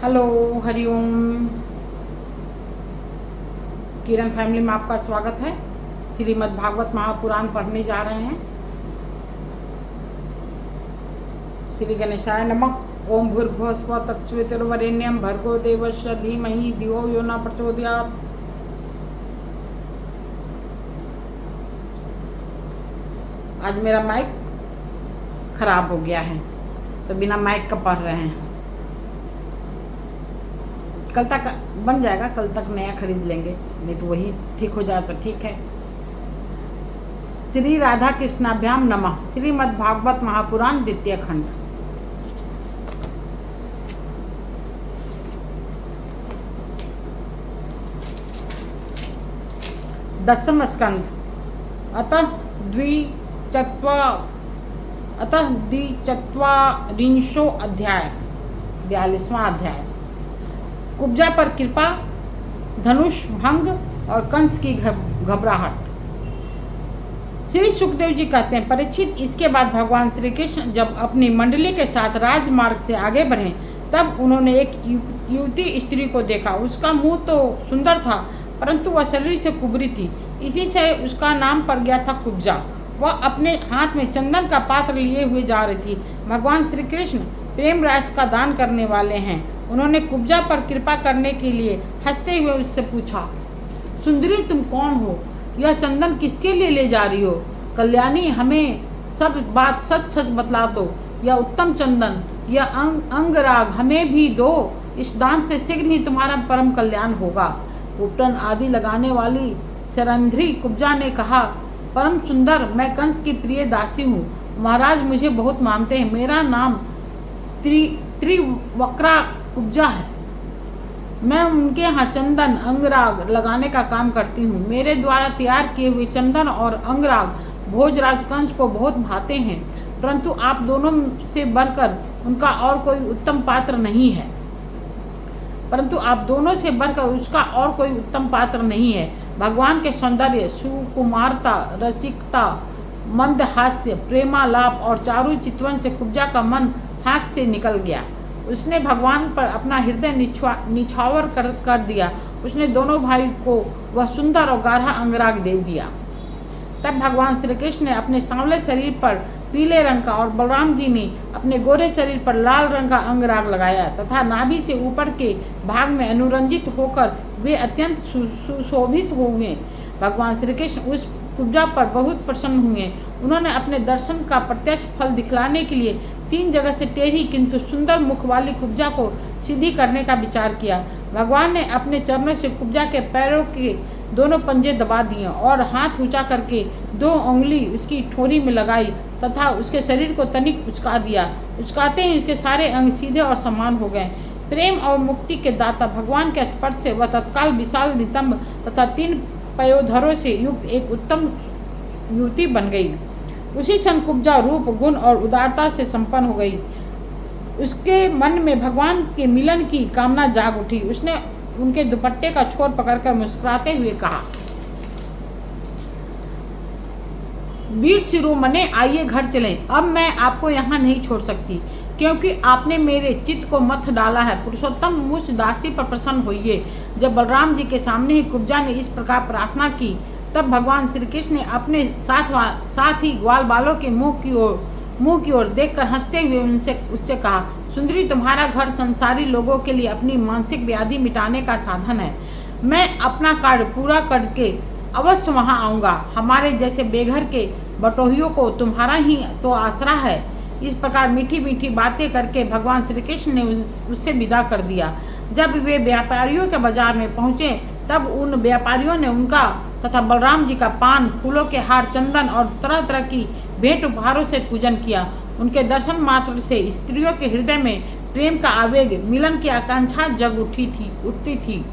Hello, Hariom. किरण family में आपका स्वागत है। श्रीमद् भागवत महापुराण पढ़ने जा रहे हैं। श्री गणेशाय नमः। ओम भूर्भुवः स्वः तत्सवितुर्वरेण्यं भर्गो देवस्य धीमहि धियो यो न प्रचोदयात्। आज मेरा माइक खराब हो गया है तो बिना माइक का पढ़ रहे हैं। कल तक बन जाएगा, कल तक नया खरीद लेंगे, नहीं तो वही ठीक हो जाए तो ठीक है। श्री राधा कृष्णाभ्याम नमः। श्रीमद् भागवत महापुराण द्वितीय खंड। दशम स्कंध। अतः द्विचत्वारिंशो अध्याय, 42वां अध्याय। कुब्जा पर कृपा, धनुष भंग और कंस की घबराहट। श्री सुखदेव जी कहते हैं, परीक्षित, इसके बाद भगवान श्री कृष्ण जब अपनी मंडली के साथ राजमार्ग से आगे बढ़े तब उन्होंने एक युवती स्त्री को देखा। उसका मुंह तो सुंदर था परंतु वह शरीर से कुबरी थी, इसी से उसका नाम पड़ गया था कुब्जा। वह अपने हाथ में चंदन का पात्र लिए हुए जा रही थी। भगवान श्री कृष्ण प्रेम रस का दान करने वाले हैं। उन्होंने कुब्जा पर कृपा करने के लिए हंसते हुए उससे पूछा, सुंदरी, तुम कौन हो? यह चंदन किसके लिए ले जा रही हो? कल्याणी, हमें सब बात सच सच बतला दो। यह उत्तम चंदन, यह अंगराग हमें भी दो। इस दान से शीघ्र ही तुम्हारा परम कल्याण होगा। उपटन आदि लगाने वाली सरंध्री कुब्जा ने कहा, परम सुंदर, मैं कंस की प्रिय दासी हूँ। महाराज मुझे बहुत मानते हैं। मेरा नाम त्रिवक्रा कुब्जा है। मैं उनके यहाँ चंदन अंगराग लगाने का काम करती हूँ। मेरे द्वारा तैयार किए हुए चंदन और अंगराग भोजराज कंस को बहुत भाते हैं, परंतु आप दोनों से बढ़कर उनका और कोई उत्तम पात्र नहीं है। भगवान के सौंदर्य, सुकुमारता, रसिकता, मंदहास्य, प्रेमालाप और चारु चितवन से कुब्जा का मन हाथ से निकल गया। उसने भगवान पर अपना हृदय निछावर कर दिया। उसने दोनों भाई को वह सुंदर और गाढ़ा अंगराग दे दिया। तब भगवान श्री कृष्ण ने अपने सांवले शरीर पर पीले रंग का और बलराम जी ने अपने गोरे शरीर पर लाल रंग का अंगराग लगाया तथा नाभि से ऊपर के भाग में अनुरंजित होकर वे अत्यंत सुशोभित हो गए। भगवान श्री कृष्ण उस कुब्जा पर बहुत प्रसन्न हुए। उन्होंने अपने दर्शन का प्रत्यक्ष फल दिखलाने के लिए 3 जगह से टेढ़ी किंतु सुंदर मुख वाली कुब्जा को सीधी करने का विचार किया। भगवान ने अपने चरणों से कुब्जा के पैरों के दोनों पंजे दबा दिए और हाथ ऊंचा करके 2 उंगली उसकी ठोरी में लगाई तथा उसके शरीर को तनिक उचका दिया। उचकाते ही उसके सारे अंग सीधे और समान हो गए। प्रेम और मुक्ति के दाता भगवान के स्पर्श से वह तत्काल विशाल नितंब तथा 3 पयोधरों से युक्त एक उत्तम युवती बन गई। उसी क्षण कुब्जा रूप, गुण और उदारता से संपन्न हो गई। उसके मन में भगवान के मिलन की कामना जाग उठी। उसने उनके दुपट्टे का छोर पकड़कर मुस्कुराते हुए कहा, वीर शिरोमणे, आइए घर चलें। अब मैं आपको यहाँ नहीं छोड़ सकती क्योंकि आपने मेरे चित्त को मथ डाला है। पुरुषोत्तम, मुझ दासी पर प्रसन्न होइए। जब बलराम जी के सामने ही कुब्जा ने इस प्रकार प्रार्थना की तब भगवान श्री कृष्ण ने अपने साथ ही ग्वाल बालों के मुंह की ओर देखकर हंसते हुए उससे कहा, सुंदरी, तुम्हारा घर संसारी लोगों के लिए अपनी मानसिक व्याधि मिटाने का साधन है। मैं अपना कार्य पूरा करके अवश्य वहां आऊँगा। हमारे जैसे बेघर के बटोहियों को तुम्हारा ही तो आसरा है। इस प्रकार मीठी मीठी बातें करके भगवान श्री कृष्ण ने उससे विदा कर दिया। जब वे व्यापारियों के बाजार में पहुँचे तब उन व्यापारियों ने उनका तथा बलराम जी का पान, फूलों के हार, चंदन और तरह तरह की भेंट उपहारों से पूजन किया। उनके दर्शन मात्र से स्त्रियों के हृदय में प्रेम का आवेग, मिलन की आकांक्षा जग उठती थी।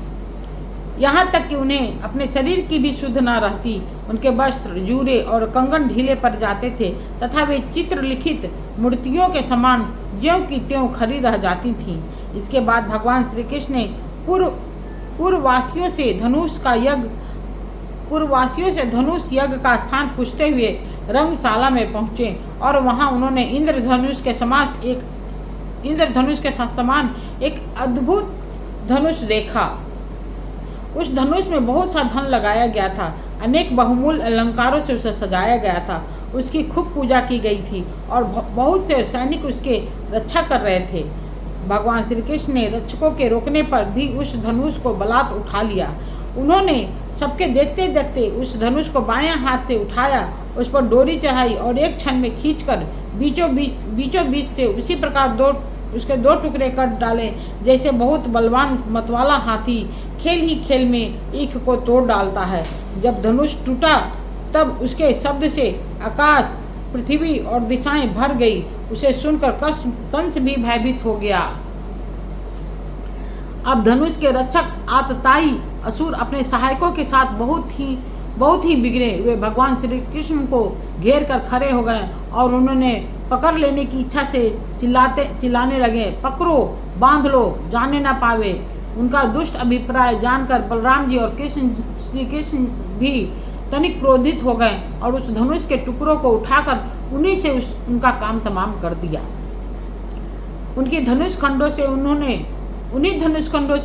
यहाँ तक कि उन्हें अपने शरीर की भी सुध न रहती। उनके वस्त्र, जूरे और कंगन ढीले पड़ जाते थे तथा वे चित्रलिखित मूर्तियों के समान ज्यों की त्यों खड़ी रह जाती थीं। इसके बाद भगवान श्री कृष्ण ने पूर्ववासियों से धनुष यज्ञ का स्थान पूछते हुए रंगशाला में पहुँचे और वहाँ उन्होंने इंद्रधनुष के समान इंद्रधनुष के समान एक अद्भुत धनुष देखा। उस धनुष में बहुत सा धन लगाया गया था, अनेक बहुमूल्य अलंकारों से उसे सजाया गया था। उसकी खूब पूजा की गई थी और बहुत से सैनिक उसके रक्षा कर रहे थे। भगवान श्री कृष्ण ने रक्षकों के रोकने पर भी उस धनुष को बलात् उठा लिया। उन्होंने सबके देखते देखते उस धनुष को बायां हाथ से उठाया, उस पर डोरी चढ़ाई और एक क्षण में खींचकर बीचों बीच से उसी प्रकार उसके दो टुकड़े कर डाले, जैसे बहुत बलवान मतवाला हाथी खेल ही खेल में ईख को तोड़ डालता है। जब धनुष टूटा तब उसके शब्द से आकाश, पृथ्वी और दिशाएं भर गई। उसे सुनकर कंस भी भयभीत हो गया। अब धनुष के रक्षक आतताई असुर अपने सहायकों के साथ बहुत ही बिगड़े। वे भगवान श्री कृष्ण को घेर कर खड़े हो गए और उन्होंने पकड़ लेने की इच्छा से चिल्लाने लगे, पकड़ो, बांध लो, जाने ना पावे। उनका दुष्ट अभिप्राय जानकर बलराम जी और श्री कृष्ण भी तनिक क्रोधित हो गए और उस धनुष के टुकड़ों को उठाकर उनका काम तमाम कर दिया। उन्हीं धनुष खंडों से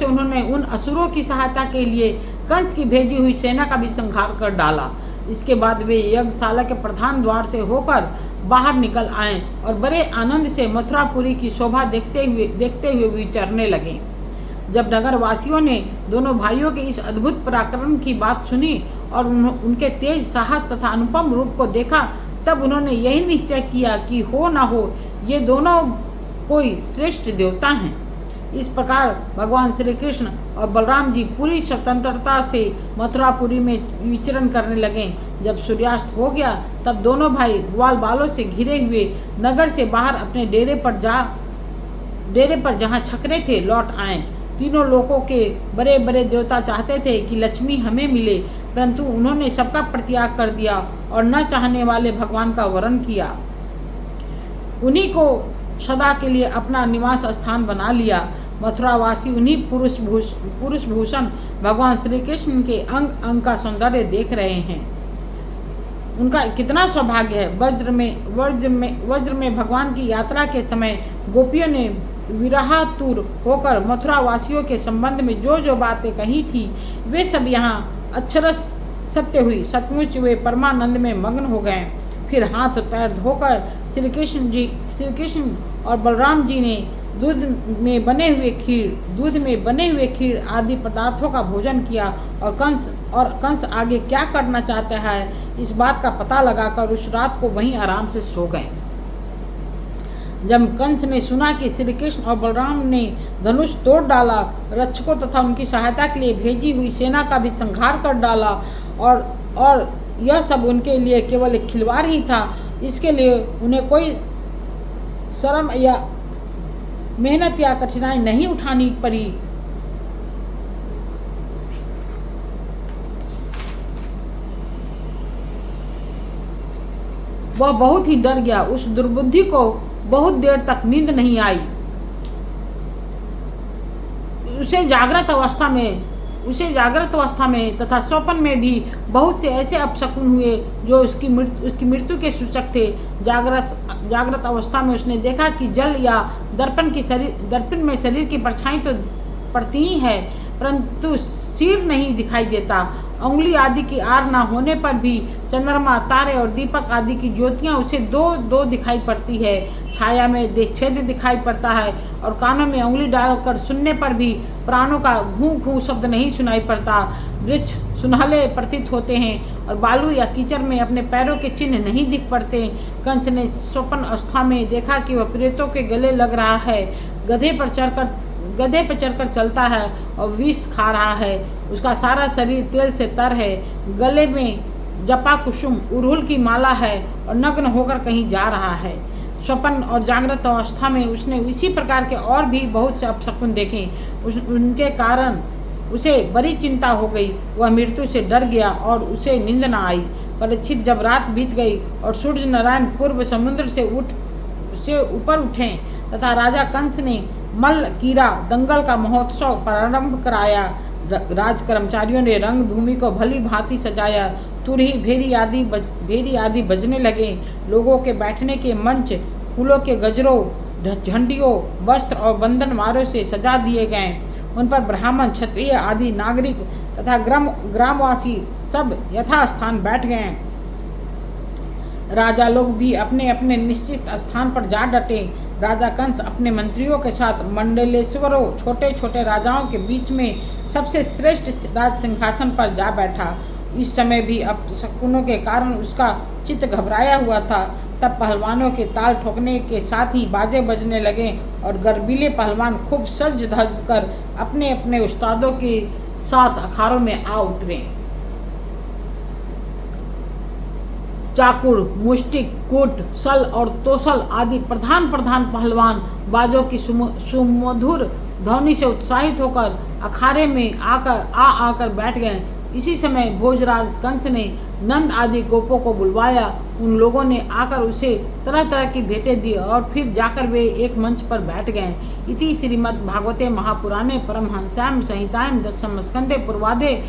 उन्होंने उन असुरों की सहायता के लिए कंस की भेजी हुई सेना का भी संहार कर डाला। इसके बाद वे यज्ञशाला के प्रधान द्वार से होकर बाहर निकल आए और बड़े आनंद से मथुरापुरी की शोभा देखते हुए विचरने लगे। जब नगर वासियों ने दोनों भाइयों के इस अद्भुत पराक्रम की बात सुनी और उनके तेज साहस तथा अनुपम रूप को देखा, तब उन्होंने यही निश्चय किया कि हो न हो ये दोनों कोई श्रेष्ठ देवता हैं। इस प्रकार भगवान श्री कृष्ण और बलराम जी पूरी स्वतंत्रता से मथुरापुरी में विचरण करने लगे। जब सूर्यास्त हो गया तब दोनों भाई ग्वाल बालों से घिरे हुए नगर से बाहर अपने डेरे पर जहाँ छकरे थे लौट आए। तीनों लोकों के बड़े बड़े देवता चाहते थे कि लक्ष्मी हमें मिले, परंतु उन्होंने सबका परित्याग कर दिया और न चाहने वाले भगवान का वरण किया। उन्हीं को सदा के लिए अपना निवास स्थान बना लिया। मथुरावासी उन्हीं पुरुष भूषण भगवान श्री कृष्ण के अंग अंग का सौंदर्य देख रहे हैं। उनका कितना सौभाग्य है। वज्र में भगवान की यात्रा के समय गोपियों ने विरहातुर होकर मथुरा वासियों के संबंध में जो बातें कही थी वे सब यहाँ अक्षरश सत्य हुई। सचमुच वे परमानंद में मग्न हो गए। फिर हाथ पैर धोकर श्री कृष्ण और बलराम जी ने दूध में बने हुए खीर आदि पदार्थों का भोजन किया और कंस आगे क्या करना चाहता है इस बात का पता लगाकर उस रात को वहीं आराम से सो गए। जब कंस ने सुना कि श्री कृष्ण और बलराम ने धनुष तोड़ डाला, रक्षकों तथा उनकी सहायता के लिए भेजी हुई सेना का भी संहार कर डाला और यह सब उनके लिए केवल एक खिलवाड़ ही था, इसके लिए उन्हें कोई श्रम या मेहनत या कठिनाई नहीं उठानी पड़ी। वह बहुत ही डर गया। उस दुर्बुद्धि को बहुत देर तक नींद नहीं आई। उसे जागृत अवस्था में तथा स्वप्न में भी बहुत से ऐसे अपशकुन हुए जो उसकी मृत्यु के सूचक थे। जागृत अवस्था में उसने देखा कि जल या दर्पण में शरीर की परछाई तो पड़ती ही है, परंतु सिर नहीं दिखाई देता। उंगली आदि की आर न होने पर भी चंद्रमा, तारे और दीपक आदि की ज्योतियां उसे दो दिखाई पड़ती है। छाया में छेद दिखाई पड़ता है और कानों में उंगली डालकर सुनने पर भी प्राणों का घू घू शब्द नहीं सुनाई पड़ता। वृक्ष सुनहले प्रतीत होते हैं और बालू या कीचड़ में अपने पैरों के चिन्ह नहीं दिख पड़ते। कंस ने स्वप्न अवस्था में देखा कि वह प्रेतों के गले लग रहा है, गधे पर चढ़कर चलता है और विष खा रहा है। उसका सारा शरीर तेल से तर है, गले में जपा कुसुम उड़हुल की माला है और नग्न होकर कहीं जा रहा है। स्वप्न और जागृत अवस्था में उसने इसी प्रकार के और भी बहुत से अपशकुन देखे। उनके कारण उसे बड़ी चिंता हो गई। वह मृत्यु से डर गया और उसे नींद न आई। परीक्षित जब रात बीत गई और सूर्य नारायण पूर्व समुद्र से ऊपर उठे तथा राजा कंस ने मल्ल कीड़ा दंगल का महोत्सव प्रारंभ कराया, राज कर्मचारियों ने रंग भूमि को भली भांति सजाया, तुरही भेरी आदि बजने लगे। लोगों के बैठने के मंच, फूलों के गजरों झंडियों, वस्त्र और बंधनवारों से सजा दिए गए। उन पर ब्राह्मण, क्षत्रिय आदि नागरिक तथा ग्रामवासी सब यथास्थान बैठ गए। राजा लोग भी अपने अपने निश्चित स्थान पर जा डटे। राजा कंस अपने मंत्रियों के साथ मंडलेश्वरों, छोटे छोटे राजाओं के बीच में सबसे श्रेष्ठ राज सिंहासन पर जा बैठा। इस समय भी अपशकुनों के कारण उसका चित्त घबराया हुआ था। तब पहलवानों के ताल ठोकने के साथ ही बाजे बजने लगे और गर्वीले पहलवान खूब सज धज कर अपने अपने उस्तादों के साथ अखाड़ों में आ उतरे। चाकुर, मुष्टिक, कूट, सल और तोसल आदि प्रधान पहलवान बाजों की सुमधुर ध्वनि से उत्साहित होकर अखाड़े में आकर बैठ गए। इसी समय भोजराज कंस ने नंद आदि गोपों को बुलवाया। उन लोगों ने आकर उसे तरह तरह की भेंटें दी और फिर जाकर वे एक मंच पर बैठ गए। इति श्रीमद्भागवते महापुराणे परमहंस्यां संहितायां दशम स्कंधे पूर्वाधे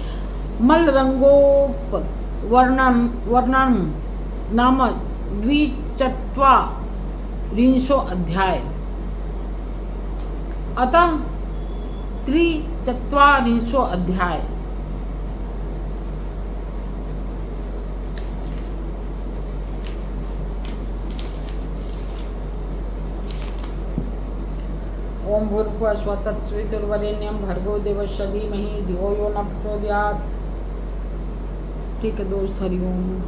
मल्लरंगोपवर्णनम नाम 24 अध्याय। अतः 24 अध्याय। ओम भूर्भुवः स्वः तत्सवितुर्वरेण्यं भर्गो देवस्य धीमहि धियो यो न प्रचोदयात्। ठीक है दोस्त, हरि ओम।